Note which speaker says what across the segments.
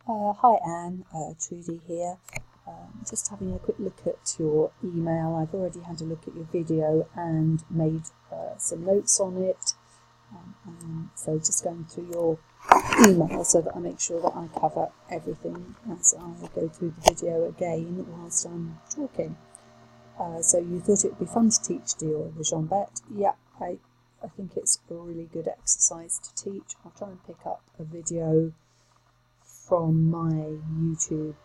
Speaker 1: Hi Anne, Trudy here. Just having a quick look at your email. I've already had a look at your video and made some notes on it. So just going through your email so that I make sure that I cover everything as I go through the video again whilst I'm talking. So you thought it would be fun to teach Diora the jambette. Yeah, I think it's a really good exercise to teach. I'll try and pick up a video from my YouTube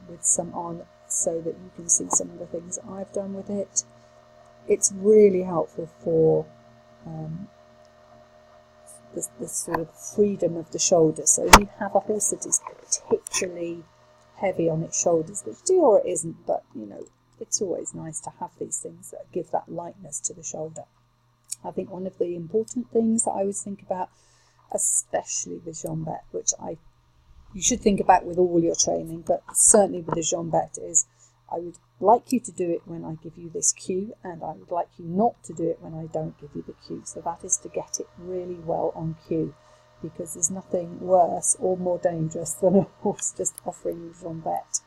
Speaker 1: with some on so that you can see some of the things I've done with it. It's really helpful for the sort of freedom of the shoulders. So if you have a horse that is particularly heavy on its shoulders, which Diora isn't, but you know, it's always nice to have these things that give that lightness to the shoulder. I think one of the important things that I always think about, especially with jambette, which you should think about with all your training, but certainly with the jambette, is I would like you to do it when I give you this cue, and I would like you not to do it when I don't give you the cue. So that is to get it really well on cue, because there's nothing worse or more dangerous than a horse just offering you jambette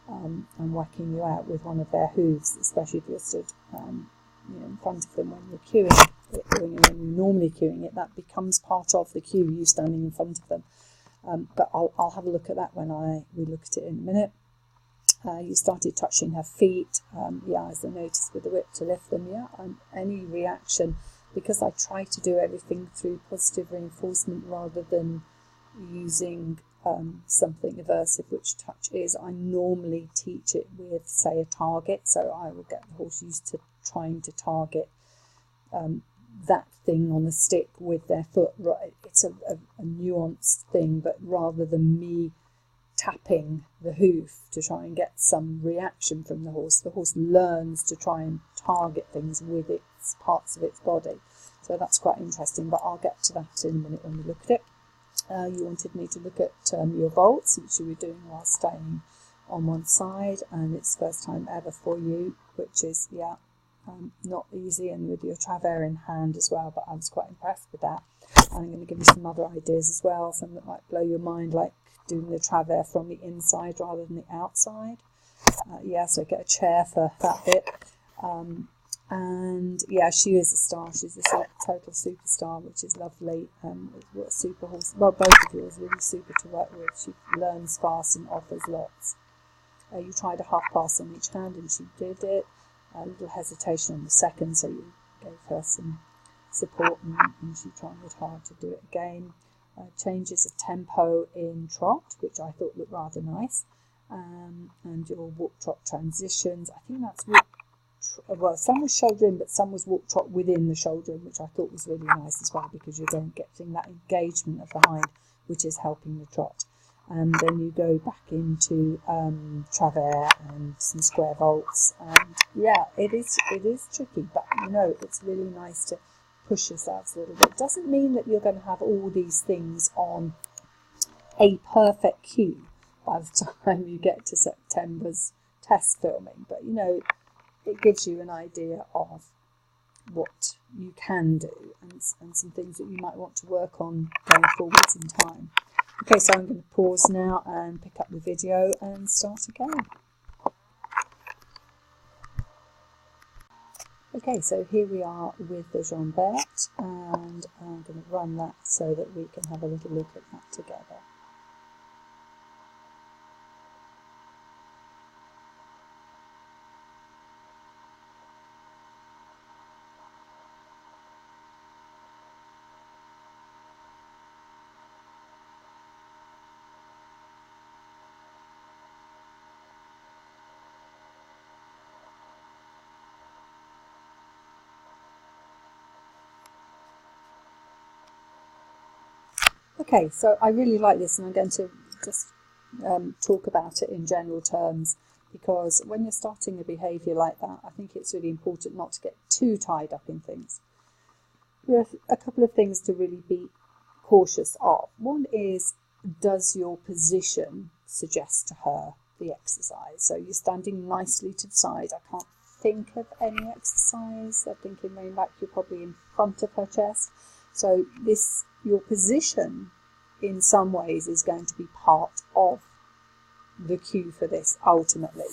Speaker 1: and whacking you out with one of their hooves, especially if you're stood in front of them when you're cueing it, when you're normally cueing it. That becomes part of the cue, you standing in front of them. But I'll have a look at that when we look at it in a minute. You started touching her feet, as I noticed with the whip to lift them, any reaction, because I try to do everything through positive reinforcement rather than using something aversive, which touch is. I normally teach it with, say, a target, so I will get the horse used to trying to target that thing on the stick with their foot. Right, it's a nuanced thing, but rather than me tapping the hoof to try and get some reaction from the horse learns to try and target things with its parts of its body. So that's quite interesting, but I'll get to that in a minute when we look at it. You wanted me to look at your vaults, which you were doing while staying on one side, and it's first time ever for you, which is not easy, and with your travers in hand as well, but I was quite impressed with that. And I'm going to give you some other ideas as well, some that might blow your mind, like doing the travers from the inside rather than the outside. So get a chair for that bit. And she is a star. She's a total superstar, which is lovely. What a super horse. Well, both of you is really super to work with. She learns fast and offers lots. You tried a half pass on each hand and she did it. A little hesitation on the second, so you gave her some support and she tried hard to do it again. Changes of tempo in trot, which I thought looked rather nice, and your walk-trot transitions. I think that's some was shoulder in, but some was walk-trot within the shoulder in, which I thought was really nice as well, because you're getting that engagement of the hind, which is helping the trot. And then you go back into travers and some square vaults, and it is tricky, but it's really nice to push yourselves a little bit. It doesn't mean that you're going to have all these things on a perfect cue by the time you get to September's test filming, but it gives you an idea of what you can do and some things that you might want to work on going forwards in time. Okay, so I'm going to pause now and pick up the video and start again. Okay, so here we are with the jambette, and I'm going to run that so that we can have a little look at that together. Okay, so I really like this, and I'm going to just talk about it in general terms, because when you're starting a behaviour like that, I think it's really important not to get too tied up in things. There are a couple of things to really be cautious of. One is, does your position suggest to her the exercise? So you're standing nicely to the side. I can't think of any exercise. I think in back you're probably in front of her chest. So your position in some ways is going to be part of the cue for this ultimately.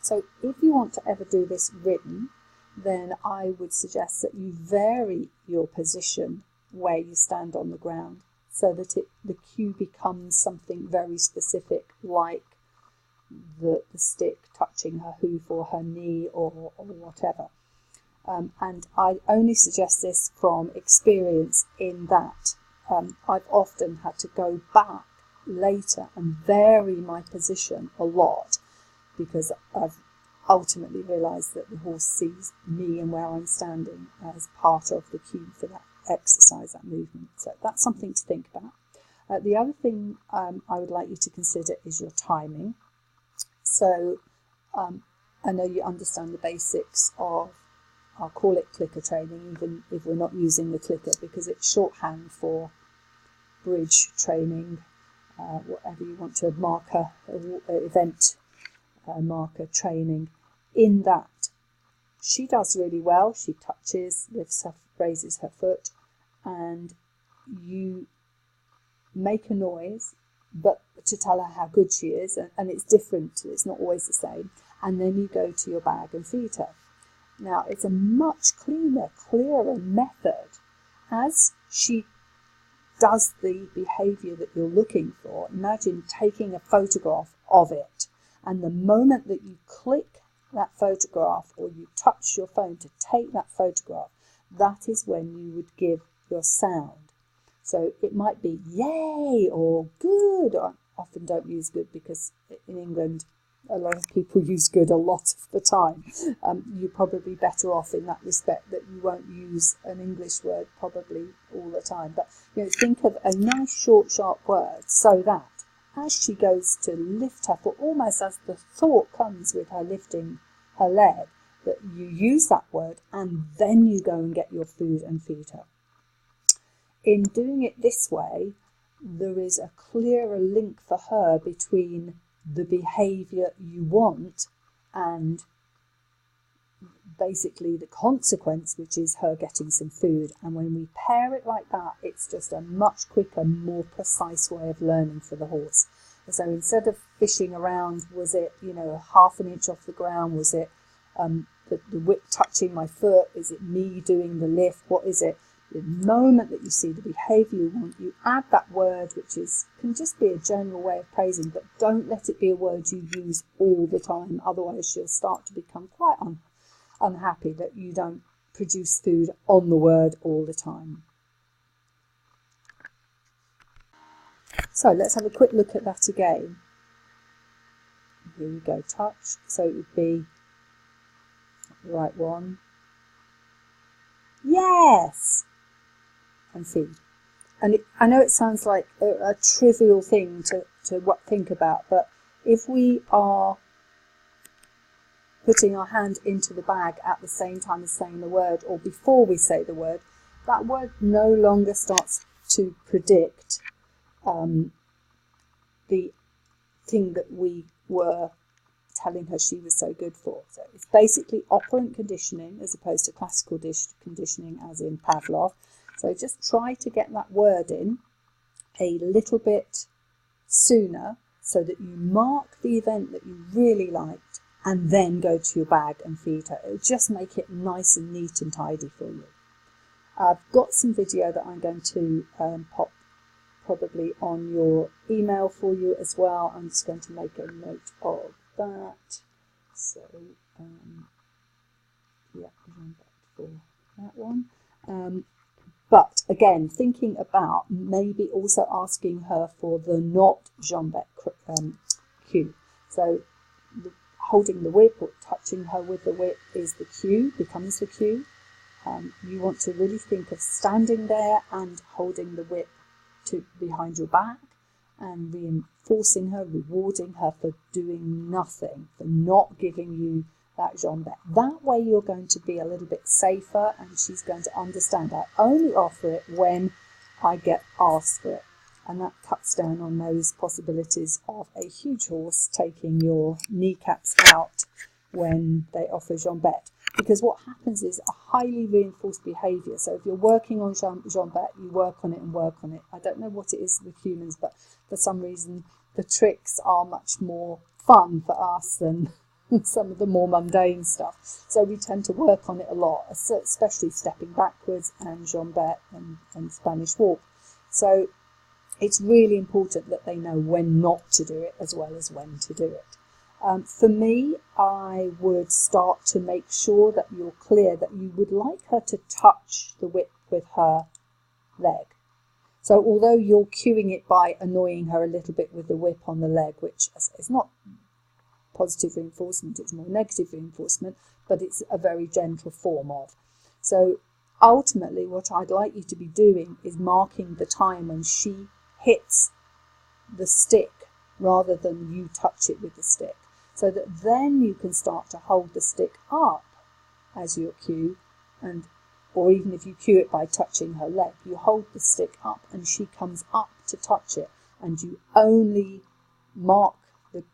Speaker 1: So if you want to ever do this ridden, then I would suggest that you vary your position where you stand on the ground so that the cue becomes something very specific, like the stick touching her hoof or her knee or whatever. And I only suggest this from experience in that I've often had to go back later and vary my position a lot because I've ultimately realised that the horse sees me and where I'm standing as part of the cue for that exercise, that movement. So that's something to think about. The other thing I would like you to consider is your timing. So I know you understand the basics of, I'll call it clicker training, even if we're not using the clicker, because it's shorthand for bridge training, whatever you want to marker, event marker training. In that, she does really well. She touches, lifts her, raises her foot, and you make a noise, but to tell her how good she is, and it's different, it's not always the same, and then you go to your bag and feed her. Now, it's a much clearer method. As she does the behaviour that you're looking for, imagine taking a photograph of it, and the moment that you click that photograph or you touch your phone to take that photograph, that is when you would give your sound. So it might be yay or good. I often don't use good because in England a lot of people use good a lot of the time. You're probably better off in that respect that you won't use an English word probably all the time. But think of a nice short sharp word so that as she goes to lift her foot, almost as the thought comes with her lifting her leg, that you use that word and then you go and get your food and feed her. In doing it this way, there is a clearer link for her between the behaviour you want and basically the consequence, which is her getting some food. And when we pair it like that, it's just a much quicker, more precise way of learning for the horse. So instead of fishing around, was it, half an inch off the ground? Was it the whip touching my foot? Is it me doing the lift? What is it? The moment that you see the behaviour you want, you add that word, which can just be a general way of praising, but don't let it be a word you use all the time. Otherwise, she'll start to become quite unhappy that you don't produce food on the word all the time. So let's have a quick look at that again. Here we go, touch. So it would be the right one. Yes! And feed. And I know it sounds like a trivial thing to think about, but if we are putting our hand into the bag at the same time as saying the word, or before we say the word, that word no longer starts to predict the thing that we were telling her she was so good for. So it's basically operant conditioning as opposed to classical conditioning as in Pavlov. So just try to get that word in a little bit sooner so that you mark the event that you really liked and then go to your bag and feed her. It'll just make it nice and neat and tidy for you. I've got some video that I'm going to pop probably on your email for you as well. I'm just going to make a note of that. So, yeah, for that one. But again, thinking about maybe also asking her for the not jambette cue. So holding the whip or touching her with the whip is the cue, becomes the cue. You want to really think of standing there and holding the whip behind your back and reinforcing her, rewarding her for doing nothing, for not giving you that jambette. That way you're going to be a little bit safer and she's going to understand I only offer it when I get asked for it. And that cuts down on those possibilities of a huge horse taking your kneecaps out when they offer jambette, because what happens is a highly reinforced behaviour. So if you're working on jambette, you work on it and work on it. I don't know what it is with humans, but for some reason the tricks are much more fun for us than some of the more mundane stuff. So we tend to work on it a lot, especially stepping backwards and jambette and Spanish walk. So it's really important that they know when not to do it as well as when to do it. For me, I would start to make sure that you're clear that you would like her to touch the whip with her leg. So although you're cueing it by annoying her a little bit with the whip on the leg, which is not positive reinforcement, it's more negative reinforcement, but it's a very gentle form of. So ultimately what I'd like you to be doing is marking the time when she hits the stick rather than you touch it with the stick, so that then you can start to hold the stick up as you cue, or even if you cue it by touching her leg, you hold the stick up and she comes up to touch it, and you only mark the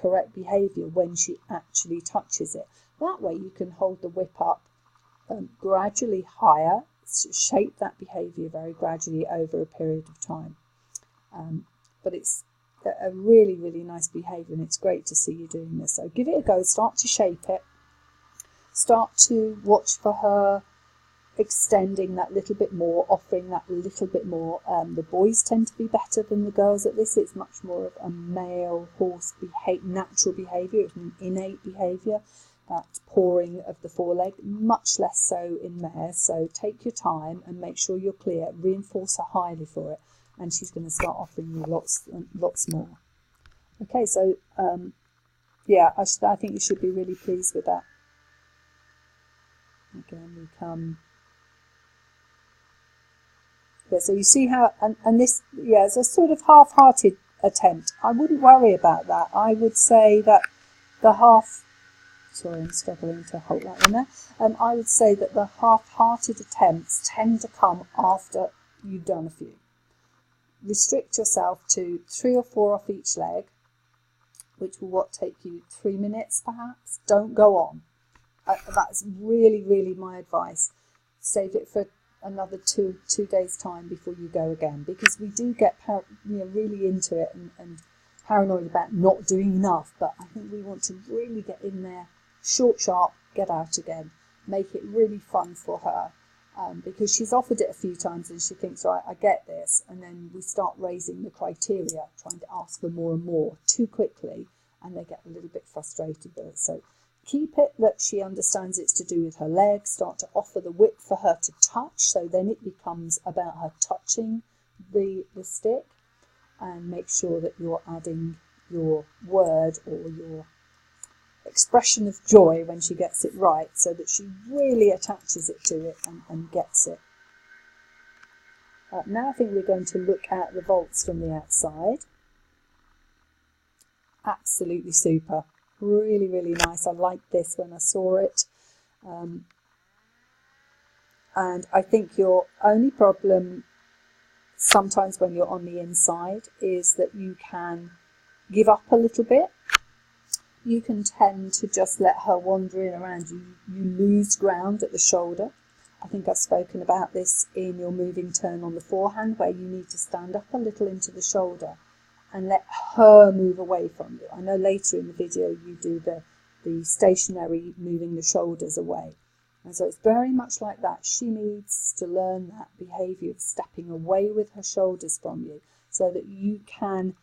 Speaker 1: correct behaviour when she actually touches it. That way you can hold the whip up gradually higher, shape that behaviour very gradually over a period of time. But it's a really, really nice behaviour, and it's great to see you doing this. So give it a go, start to shape it, start to watch for her extending that little bit more, offering that little bit more. The boys tend to be better than the girls at this. It's much more of a male horse natural behaviour, it's an innate behaviour, that pawing of the foreleg, much less so in mares. So take your time and make sure you're clear, reinforce her highly for it, and she's going to start offering you lots more. Okay, so yeah, I think you should be really pleased with that. Again, we come. Yeah, so you see how, and this, yeah, it's a sort of half-hearted attempt. I wouldn't worry about that. I would say that the sorry, I'm struggling to hold that in there. I would say that the half-hearted attempts tend to come after you've done a few. Restrict yourself to 3 or 4 off each leg, which will take you 3 minutes perhaps. Don't go on. That's really, really my advice. Save it for another two days' time before you go again, because we do get really into it and paranoid about not doing enough. But I think we want to really get in there, short, sharp, get out again, make it really fun for her. Because she's offered it a few times and she thinks, right, I get this, and then we start raising the criteria, trying to ask for more and more too quickly, and they get a little bit frustrated with it. So keep it that she understands it's to do with her legs. Start to offer the whip for her to touch, so then it becomes about her touching the stick, and make sure that you're adding your word or your expression of joy when she gets it right, so that she really attaches it to it and gets it. Now I think we're going to look at the vaults from the outside. Absolutely super. Really, really nice. I liked this when I saw it. And I think your only problem sometimes when you're on the inside is that you can give up a little bit. You can tend to just let her wander in around you. You lose ground at the shoulder. I think I've spoken about this in your moving turn on the forehand, where you need to stand up a little into the shoulder and let her move away from you. I know later in the video you do the stationary moving the shoulders away. And so it's very much like that. She needs to learn that behaviour of stepping away with her shoulders from you, so that you can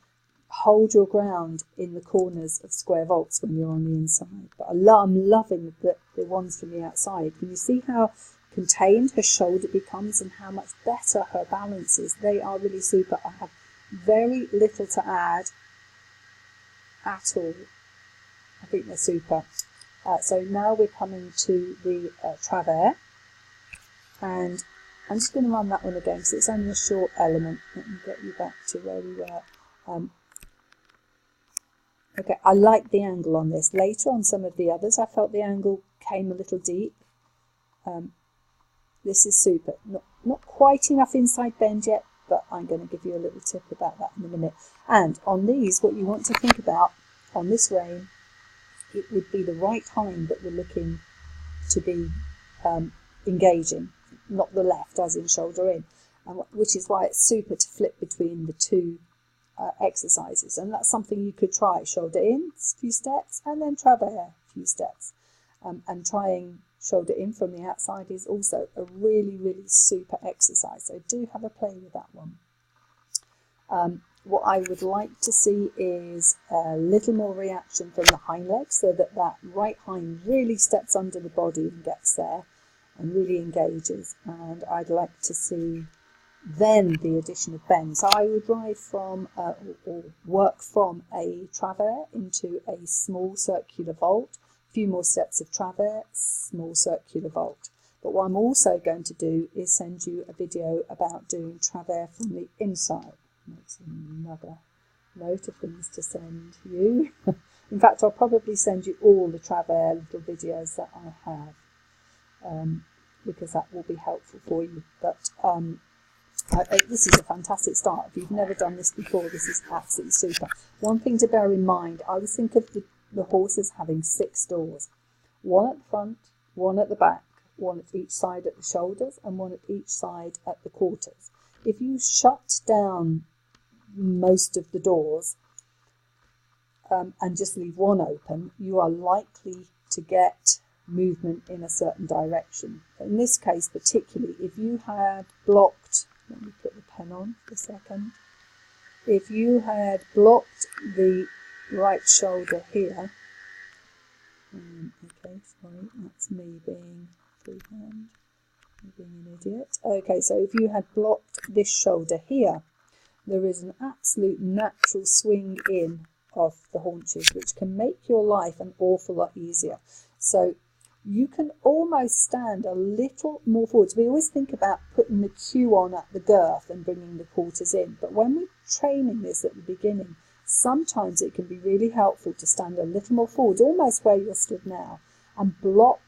Speaker 1: hold your ground in the corners of square vaults when you're on the inside. But I'm loving the ones from the outside. Can you see how contained her shoulder becomes and how much better her balance is? They are really super. I have very little to add at all. I think they're super. So now we're coming to the travers, and I'm just going to run that one again because it's only a short element. Let me get you back to where we were. Okay, I like the angle on this. Later on some of the others, I felt the angle came a little deep. This is super. Not quite enough inside bend yet, but I'm going to give you a little tip about that in a minute. And on these, what you want to think about on this rein it would be the right hind that we're looking to be engaging, not the left, as in shoulder in, and which is why it's super to flip between the two exercises. And that's something you could try: shoulder in, a few steps, and then travers, a few steps. And trying shoulder in from the outside is also a really, really super exercise. So do have a play with that one. What I would like to see is a little more reaction from the hind leg, so that that right hind really steps under the body and gets there and really engages. And I'd like to see then the addition of bend. So I would ride from or work from a travers into a small circular vault, a few more steps of travers, small circular vault. But what I'm also going to do is send you a video about doing travers from the inside. That's another load of things to send you. In fact, I'll probably send you all the travers little videos that I have, because that will be helpful for you. But this is a fantastic start. If you've never done this before, this is absolutely super. One thing to bear in mind, I always think of the horses having 6 doors. One at the front, one at the back, one at each side at the shoulders, and one at each side at the quarters. If you shut down most of the doors and just leave one open, you are likely to get movement in a certain direction. In this case particularly, if you had blocked, let me put the pen on for a second, if you had blocked the right shoulder here, okay, sorry, that's me being freehand, being an idiot. Okay, so if you had blocked this shoulder here, there is an absolute natural swing in of the haunches, which can make your life an awful lot easier. So you can almost stand a little more forwards. We always think about putting the cue on at the girth and bringing the quarters in, but when we're training this at the beginning, sometimes it can be really helpful to stand a little more forwards, almost where you're stood now, and block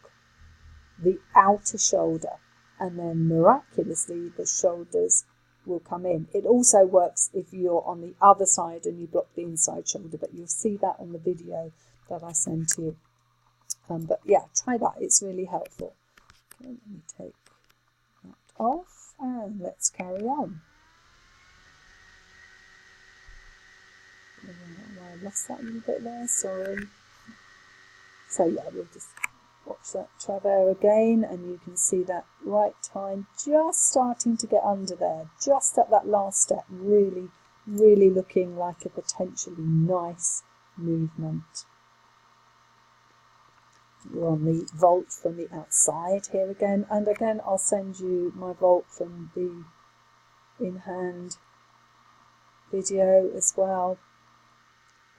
Speaker 1: the outer shoulder, and then miraculously the shoulders will come in. It also works if you're on the other side and you block the inside shoulder, but you'll see that on the video that I send to you. But yeah, try that, it's really helpful. Okay, let me take that off and let's carry on. I lost that a little bit there, sorry. So yeah, we'll just watch that travers again, and you can see that right hind just starting to get under there, just at that last step, really, really looking like a potentially nice movement. We're on the vault from the outside here again, and again I'll send you my vault from the in-hand video as well.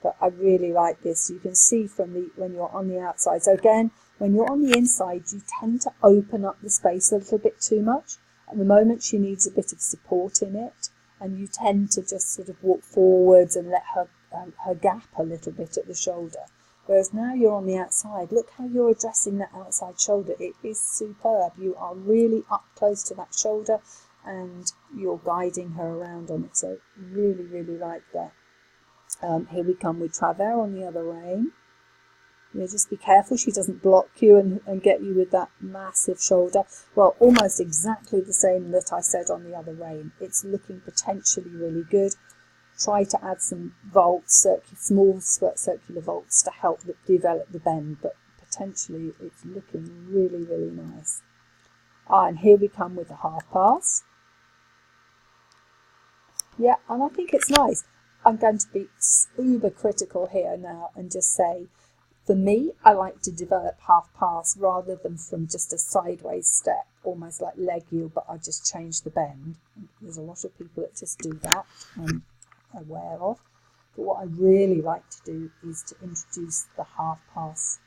Speaker 1: But I really like this. You can see from the when you're on the outside. So again, when you're on the inside, you tend to open up the space a little bit too much. At the moment, she needs a bit of support in it, and you tend to just sort of walk forwards and let her gap a little bit at the shoulder. Whereas now you're on the outside, look how you're addressing that outside shoulder. It is superb. You are really up close to that shoulder and you're guiding her around on it. So really, really like that. Here we come with travers on the other rein. Yeah, just be careful she doesn't block you and get you with that massive shoulder. Well, almost exactly the same that I said on the other rein. It's looking potentially really good. Try to add some vaults, small circular vaults to help develop the bend, but potentially it's looking really, really nice. And here we come with the half pass. Yeah, and I think it's nice. I'm going to be uber critical here now and just say, for me, I like to develop half pass rather than from just a sideways step, almost like leg yield, but I just change the bend. There's a lot of people that just do that. Aware of, but what I really like to do is to introduce the half pass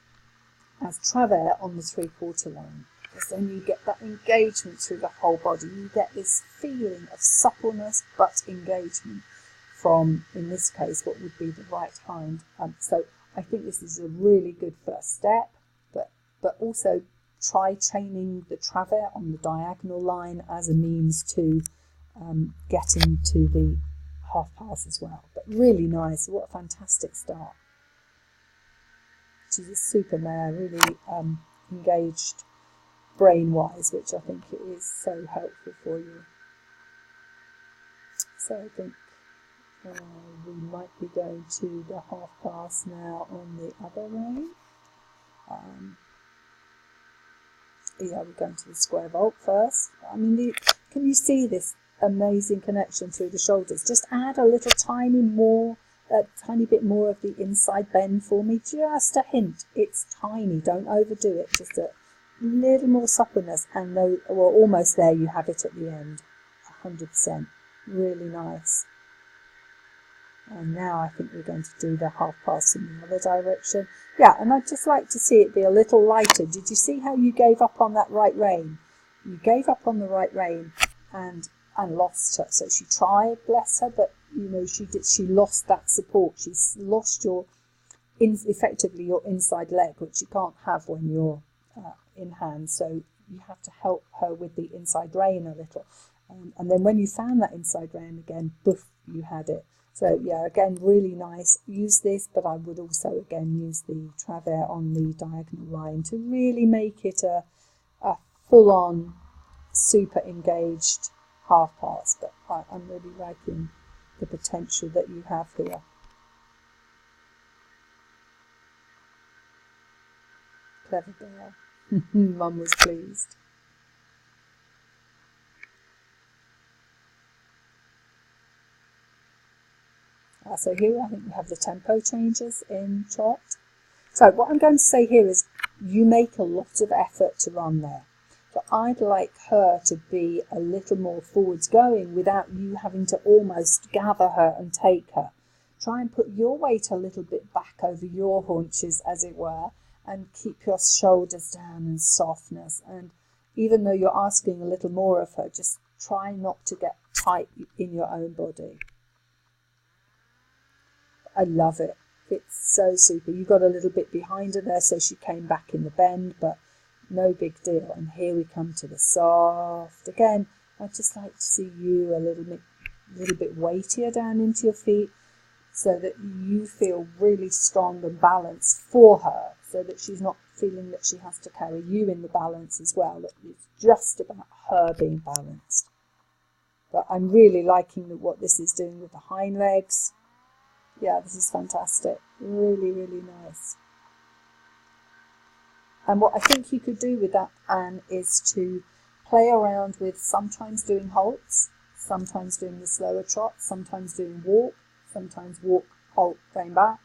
Speaker 1: as travers on the 3/4 line, because then you get that engagement through the whole body. You get this feeling of suppleness but engagement from, in this case, what would be the right hind. So I think this is a really good first step, but also try training the travers on the diagonal line as a means to getting to the half pass as well. But really nice. What a fantastic start. she's a super mare, really engaged brain-wise, which I think it is so helpful for you. So I think we might be going to the half pass now on the other rein. Yeah, we're going to the square vault first. I mean, can you see this amazing connection through the shoulders? Just add a little tiny bit more of the inside bend for me. Just a hint. It's tiny. Don't overdo it. Just a little more suppleness, and well, almost there. You have it at the end. 100%. Really nice. And now I think we're going to do the half pass in the other direction. Yeah, and I'd just like to see it be a little lighter. Did you see how you gave up on that right rein? You gave up on the right rein and lost her. So she tried, bless her, but you know she lost that support. She's lost effectively your inside leg, which you can't have when you're in hand. So you have to help her with the inside rein a little. And then when you found that inside rein again, boof, you had it. So yeah, again, really nice. Use this, but I would also again use the travers on the diagonal line to really make it a full-on, super engaged half pass. But I'm really liking the potential that you have here. Clever girl. Mum was pleased. So here I think we have the tempo changes in trot. So what I'm going to say here is you make a lot of effort to run there. So I'd like her to be a little more forwards going without you having to almost gather her and take her. Try and put your weight a little bit back over your haunches, as it were, and keep your shoulders down and softness. And even though you're asking a little more of her, just try not to get tight in your own body. I love it. It's so super. You got a little bit behind her there, so she came back in the bend, but no big deal. And here we come to the soft. Again, I'd just like to see you a little bit weightier down into your feet so that you feel really strong and balanced for her, so that she's not feeling that she has to carry you in the balance as well. That it's just about her being balanced. But I'm really liking what this is doing with the hind legs. Yeah, this is fantastic. Really, really nice. And what I think you could do with that, Anne, is to play around with sometimes doing halts, sometimes doing the slower trot, sometimes doing walk, sometimes walk, halt, going back,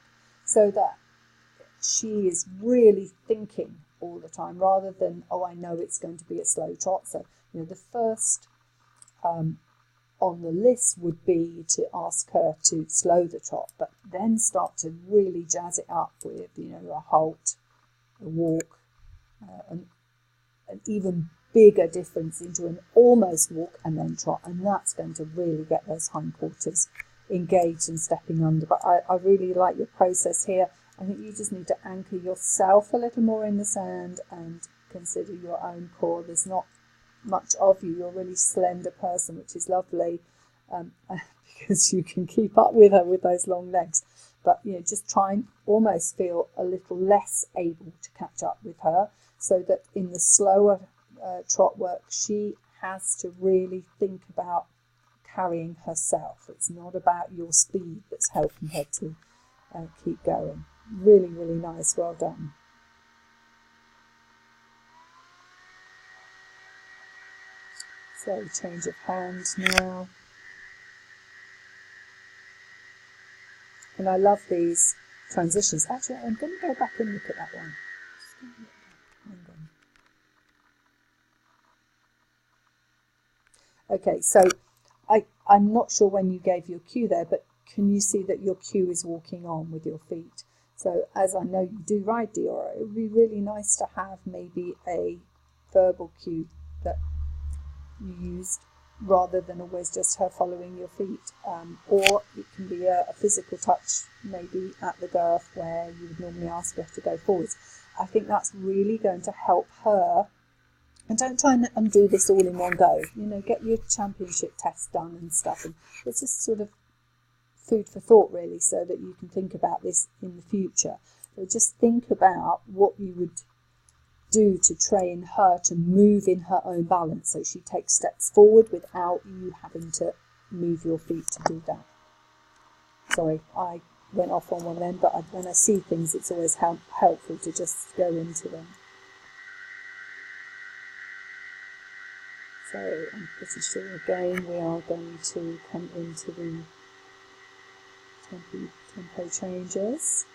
Speaker 1: so that she is really thinking all the time rather than, oh, I know it's going to be a slow trot. So, you know, the first on the list would be to ask her to slow the trot, but then start to really jazz it up with, you know, a halt, a walk, an even bigger difference into an almost walk and then trot, and that's going to really get those hindquarters engaged and stepping under. But I really like your process here. I think you just need to anchor yourself a little more in the sand and consider your own core. There's not much of you. You're a really slender person, which is lovely, because you can keep up with her with those long legs. But you know, just try and almost feel a little less able to catch up with her, so that in the slower trot work, she has to really think about carrying herself. It's not about your speed that's helping her to keep going. Really, really nice. Well done. So change of hand now. And I love these transitions. Actually, I'm going to go back and look at that one. Okay, so I'm not sure when you gave your cue there, but can you see that your cue is walking on with your feet? So as I know you do ride Diora, it would be really nice to have maybe a verbal cue that you used rather than always just her following your feet, or it can be a physical touch maybe at the girth where you would normally ask her to go forwards. I think that's really going to help her. And don't try and undo this all in one go. You know, get your championship test done and stuff, and it's just sort of food for thought really, so that you can think about this in the future. So just think about what you would do to train her to move in her own balance, so she takes steps forward without you having to move your feet to do that. Sorry, I went off on one of them, but when I see things, it's always helpful to just go into them. So I'm pretty sure again we are going to come into the tempo changes.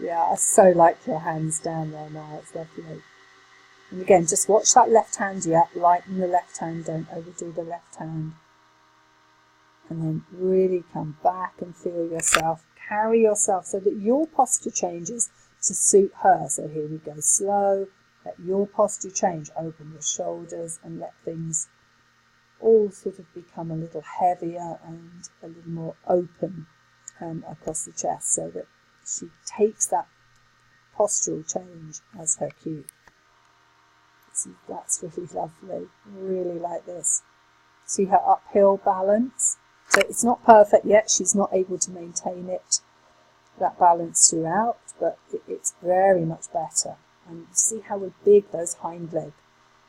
Speaker 1: Yeah, I so like your hands down there now, it's lovely. And again, just watch that left hand, yeah, lighten the left hand, don't overdo the left hand. And then really come back and feel yourself, carry yourself so that your posture changes to suit her. So here we go, slow, let your posture change, open your shoulders and let things all sort of become a little heavier and a little more open across the chest, so that she takes that postural change as her cue. See, that's really lovely, really like this. See her uphill balance? So it's not perfect yet, she's not able to maintain it, that balance throughout, but it's very much better. And see how big those hind leg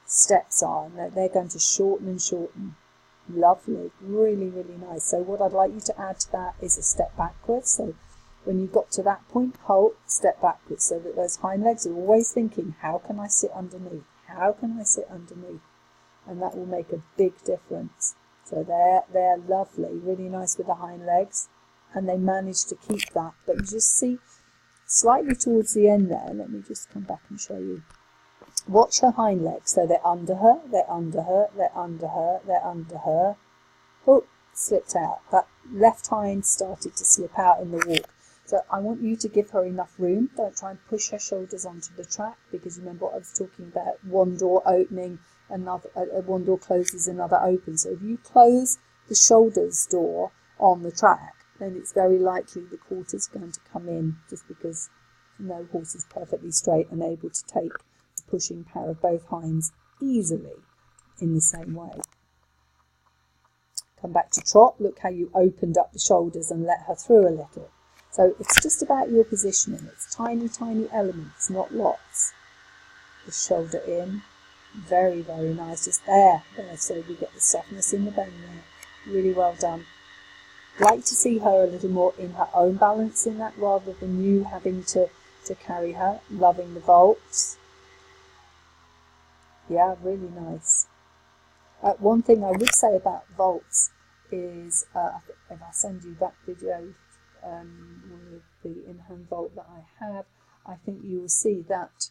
Speaker 1: steps are, and they're going to shorten and shorten. Lovely, really, really nice. So what I'd like you to add to that is a step backwards. So when you've got to that point, hold, step backwards, so that those hind legs are always thinking, how can I sit underneath? How can I sit underneath? And that will make a big difference. So they're lovely, really nice with the hind legs, and they manage to keep that. But you just see slightly towards the end there, let me just come back and show you. Watch her hind legs, so they're under her, they're under her, they're under her, they're under her. Oh, slipped out. That left hind started to slip out in the walk. So I want you to give her enough room. Don't try and push her shoulders onto the track, because remember what I was talking about, one door opening, another one door closes, another opens. So if you close the shoulders door on the track, then it's very likely the quarter's going to come in, just because no horse is perfectly straight and able to take the pushing power of both hinds easily in the same way. Come back to trot. Look how you opened up the shoulders and let her through a little. So it's just about your positioning. It's tiny, tiny elements, not lots. The shoulder in. Very, very nice. Just there. So we get the softness in the bone there. Really well done. Like to see her a little more in her own balance in that, rather than you having to carry her. Loving the vaults. Yeah, really nice. One thing I would say about vaults is, if I send you that video with the in-hand vault that I have, I think you will see that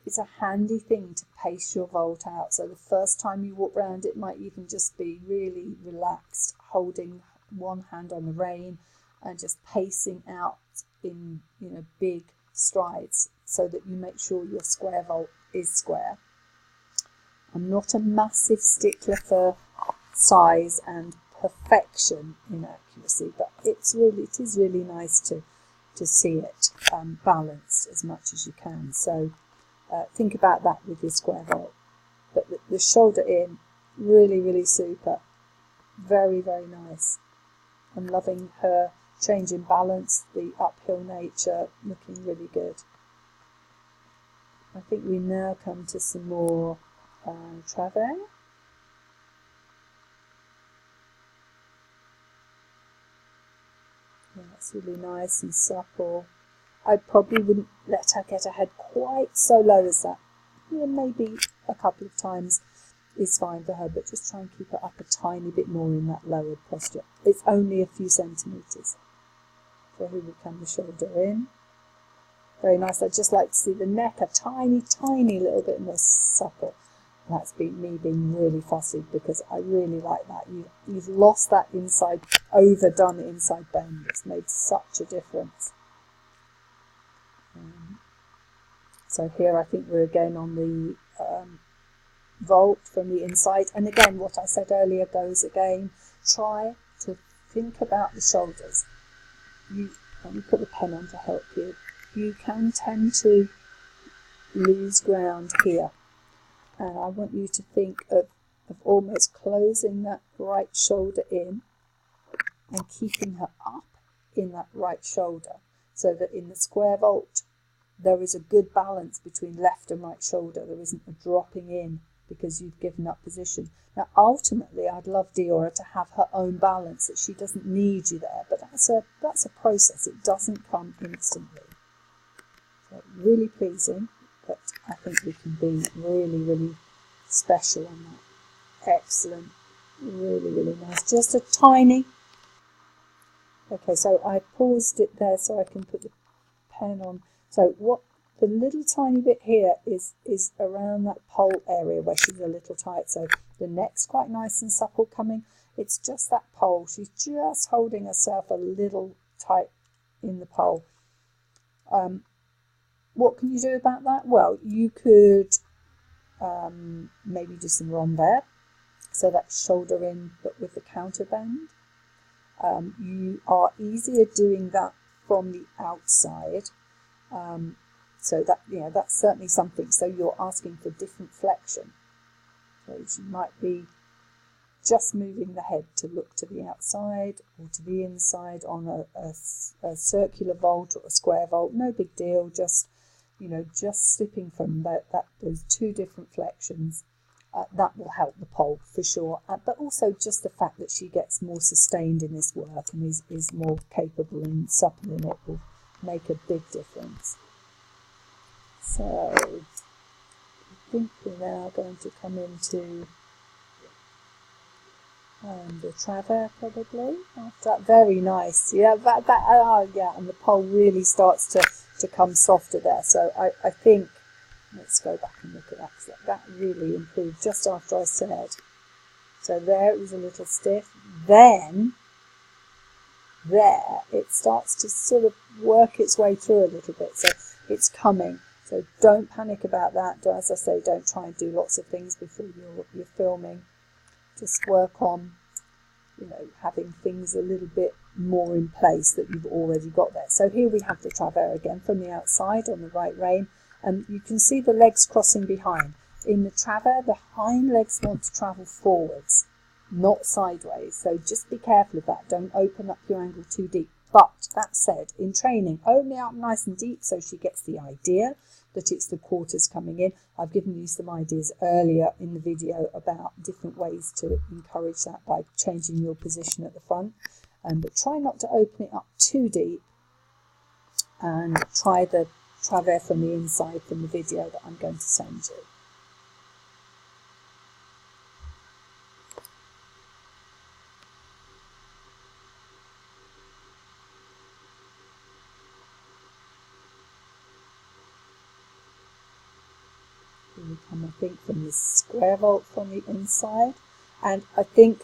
Speaker 1: it's a handy thing to pace your vault out. So the first time you walk round, it might even just be really relaxed, holding one hand on the rein and just pacing out in big strides, so that you make sure your square vault is square. I'm not a massive stickler for size and perfection in accuracy, but it is really nice to see it balanced as much as you can. So think about that with your square vault. But the shoulder in, really, really super. Very, very nice. I'm loving her change in balance, the uphill nature, looking really good. I think we now come to some more travail. Yeah, that's really nice and supple. I probably wouldn't let her get her head quite so low as that. Yeah, maybe a couple of times is fine for her, but just try and keep her up a tiny bit more in that lowered posture. It's only a few centimetres. So here we come, the shoulder in. Very nice. I'd just like to see the neck a tiny, tiny little bit more supple. That's me being really fussy, because I really like that. You've lost that inside, overdone inside bend. It's made such a difference. So here I think we're again on the vault from the inside. And again, what I said earlier goes again. Try to think about the shoulders. Let me put the pen on to help you. You can tend to lose ground here. And I want you to think of almost closing that right shoulder in and keeping her up in that right shoulder, so that in the square vault there is a good balance between left and right shoulder. There isn't a dropping in because you've given up position. Now ultimately I'd love Diora to have her own balance, that she doesn't need you there, but that's a process. It doesn't come instantly. So really pleasing, but I think we can be really, really special on that. Excellent. Really, really nice. Just a tiny... Okay, so I paused it there so I can put the pen on. So what the little tiny bit here is around that pole area where she's a little tight. So the neck's quite nice and supple coming. It's just that pole. She's just holding herself a little tight in the pole. What can you do about that? Well, you could maybe do some renvers, so that's shoulder in but with the counterband. You are easier doing that from the outside. So that, that's certainly something. So you're asking for different flexion. So you might be just moving the head to look to the outside or to the inside on a circular vault or a square vault. No big deal. Just slipping from those two different flexions. That will help the pole for sure. But also just the fact that she gets more sustained in this work and is more capable and supple in it will make a big difference. So I think we're now going to come into the travers probably. After that, very nice. Yeah, and the pole really starts to come softer there. So I think, let's go back and look at that, because that really improved just after I said. So there it was a little stiff. Then there it starts to sort of work its way through a little bit. So it's coming. So don't panic about that. As I say, don't try and do lots of things before you're filming. Just work on, having things a little bit more in place that you've already got there. So here we have the travers again from the outside on the right rein, and you can see the legs crossing behind. In the travers, the hind legs want to travel forwards, not sideways. So just be careful of that. Don't open up your angle too deep. But that said, in training, only up nice and deep so she gets the idea that it's the quarters coming in. I've given you some ideas earlier in the video about different ways to encourage that by changing your position at the front. But try not to open it up too deep, and try the travers from the inside from the video that I'm going to send you. Here we come, I think, from the square vault from the inside. And I think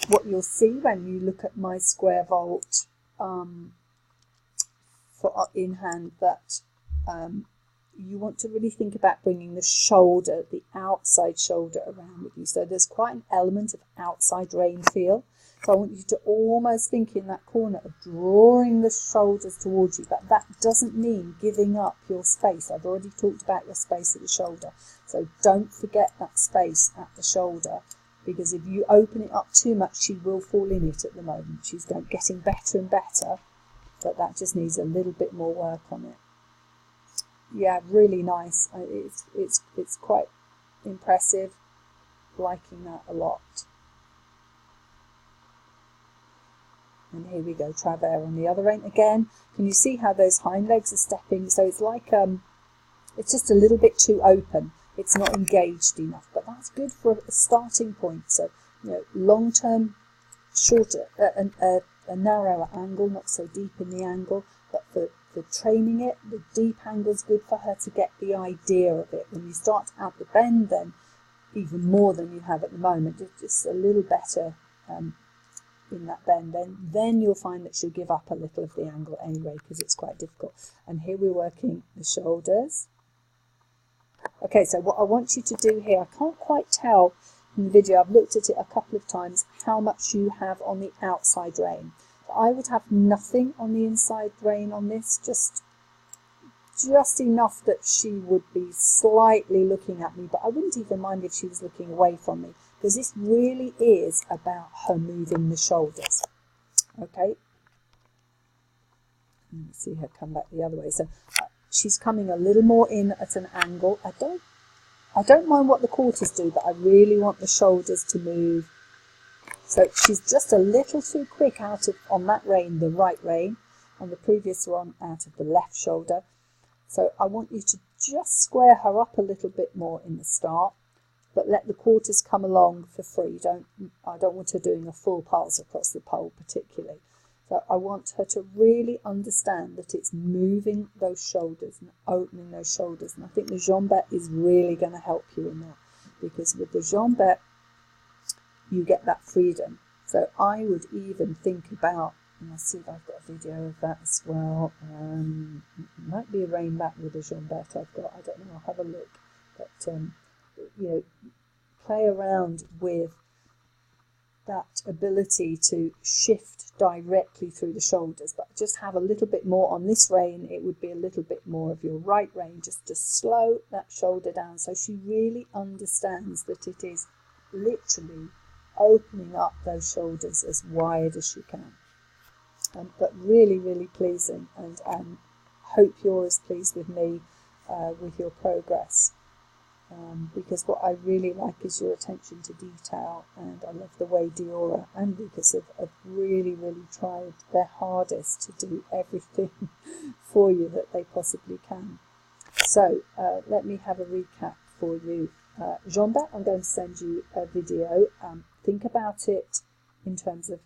Speaker 1: what you'll see when you look at my square vault for in hand, that you want to really think about bringing the shoulder, the outside shoulder around with you. So there's quite an element of outside rein feel. So I want you to almost think in that corner of drawing the shoulders towards you, but that doesn't mean giving up your space. I've already talked about your space at the shoulder. So don't forget that space at the shoulder, because if you open it up too much, she will fall in it at the moment. She's getting better and better, but that just needs a little bit more work on it. Yeah, really nice. It's quite impressive. Liking that a lot. And here we go, travers on the other end again. Can you see how those hind legs are stepping? So it's like it's just a little bit too open. It's not engaged enough, but that's good for a starting point. So long-term, shorter, a narrower angle, not so deep in the angle, but for training it, the deep angle is good for her to get the idea of it. When you start to add the bend, then even more than you have at the moment, just a little better in that bend, then you'll find that she'll give up a little of the angle anyway, because it's quite difficult. And here we're working the shoulders. Okay, so what I want you to do here, I can't quite tell in the video, I've looked at it a couple of times, how much you have on the outside rein. I would have nothing on the inside rein on this, just enough that she would be slightly looking at me, but I wouldn't even mind if she was looking away from me, because this really is about her moving the shoulders. Okay, You see her come back the other way. So she's coming a little more in at an angle. I don't mind what the quarters do, but I really want the shoulders to move. So she's just a little too quick on that rein, the right rein, on the previous one out of the left shoulder. So I want you to just square her up a little bit more in the start, but let the quarters come along for free. I don't want her doing a full pass across the pole particularly. So I want her to really understand that it's moving those shoulders and opening those shoulders. And I think the jambette is really going to help you in that, because with the jambette, you get that freedom. So I would even think about, and I'll see if I've got a video of that as well. It might be a rein back with the jambette I've got. I don't know. I'll have a look. But, play around with that ability to shift directly through the shoulders, but just have a little bit more on this rein. It would be a little bit more of your right rein, just to slow that shoulder down, so she really understands that it is literally opening up those shoulders as wide as she can. But really, really pleasing, and hope you're as pleased with me with your progress. Because what I really like is your attention to detail, and I love the way Diora and Lucas have really, really tried their hardest to do everything for you that they possibly can. So let me have a recap for you. Jambette, I'm going to send you a video. Think about it in terms of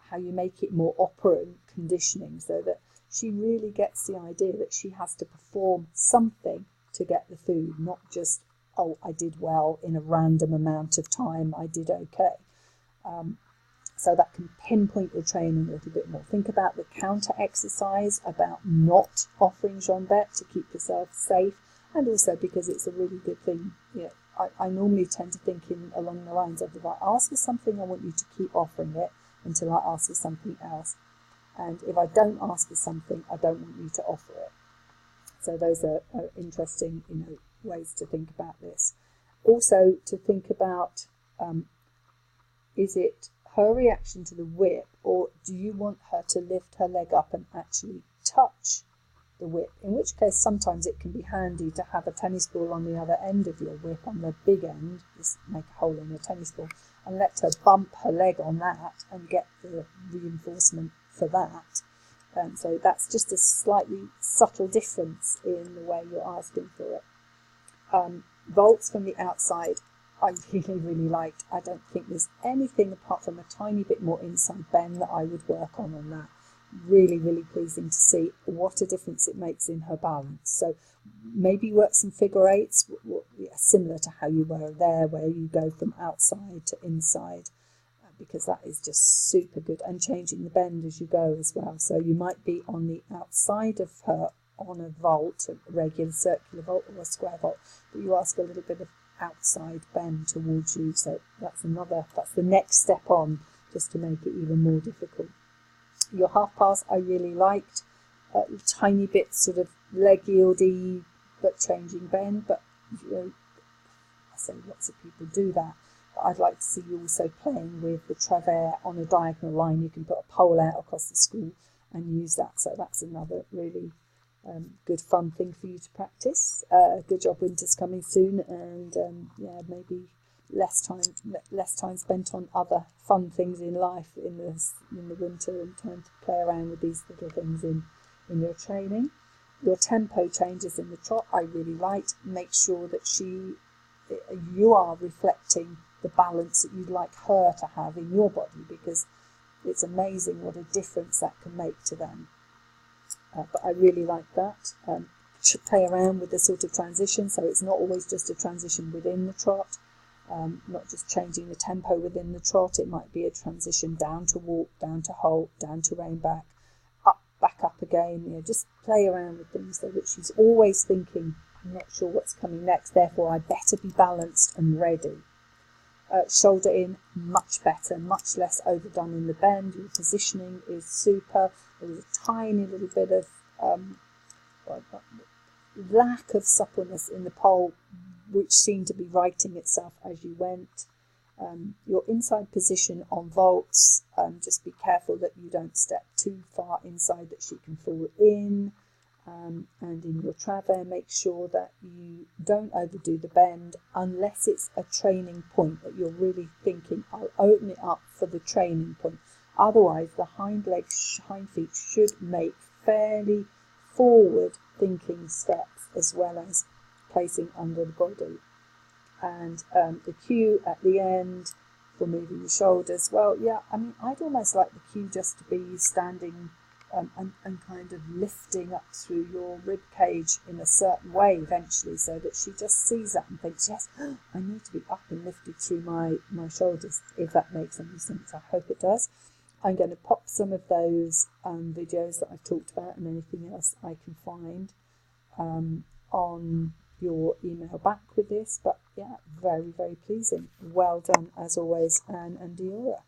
Speaker 1: how you make it more operant conditioning, so that she really gets the idea that she has to perform something to get the food, not just, oh, I did well in a random amount of time, I did okay. So that can pinpoint your training a little bit more. Think about the counter exercise, about not offering jambette to keep yourself safe, and also because it's a really good thing. I normally tend to think along the lines of, if I ask for something, I want you to keep offering it until I ask for something else. And if I don't ask for something, I don't want you to offer it. So those are interesting, ways to think about this. Also, to think about, is it her reaction to the whip, or do you want her to lift her leg up and actually touch the whip? In which case, sometimes it can be handy to have a tennis ball on the other end of your whip, on the big end, just make a hole in a tennis ball, and let her bump her leg on that and get the reinforcement for that. So that's just a slightly subtle difference in the way you're asking for it. Vaults from the outside, I really, really liked. I don't think there's anything apart from a tiny bit more inside bend that I would work on that. Really, really pleasing to see what a difference it makes in her balance. So maybe work some figure eights, similar to how you were there, where you go from outside to inside, because that is just super good, and changing the bend as you go as well. So you might be on the outside of her on a vault, a regular circular vault or a square vault, but you ask a little bit of outside bend towards you. So that's the next step on, just to make it even more difficult. Your half pass I really liked, tiny bit sort of leg yieldy, but changing bend. But I say lots of people do that. But I'd like to see you also playing with the travers on a diagonal line. You can put a pole out across the school and use that. So that's another really good fun thing for you to practice. Good job, winter's coming soon, and maybe less time spent on other fun things in life in the winter, and time to play around with these little things in your training. Your tempo changes in the trot I really liked. Make sure that you are reflecting the balance that you'd like her to have in your body, because it's amazing what a difference that can make to them. But I really like that. Play around with the sort of transition, so it's not always just a transition within the trot, not just changing the tempo within the trot. It might be a transition down to walk, down to halt, down to rein back, back up again. Just play around with things so that she's always thinking, I'm not sure what's coming next, therefore I better be balanced and ready. Shoulder in, much better, much less overdone in the bend. Your positioning is super. There was a tiny little bit of lack of suppleness in the pole, which seemed to be righting itself as you went. Your inside position on vaults, just be careful that you don't step too far inside that she can fall in. And in your travers, make sure that you don't overdo the bend unless it's a training point that you're really thinking, I'll open it up for the training point. Otherwise, the hind feet should make fairly forward thinking steps as well as placing under the body. And the cue at the end for moving the shoulders, well, yeah, I mean, I'd almost like the cue just to be standing and kind of lifting up through your rib cage in a certain way eventually, so that she just sees that and thinks, yes, I need to be up and lifted through my shoulders, if that makes any sense. I hope it does. I'm going to pop some of those videos that I've talked about and anything else I can find on your email back with this. But yeah, very, very pleasing. Well done as always, Anne and Diora.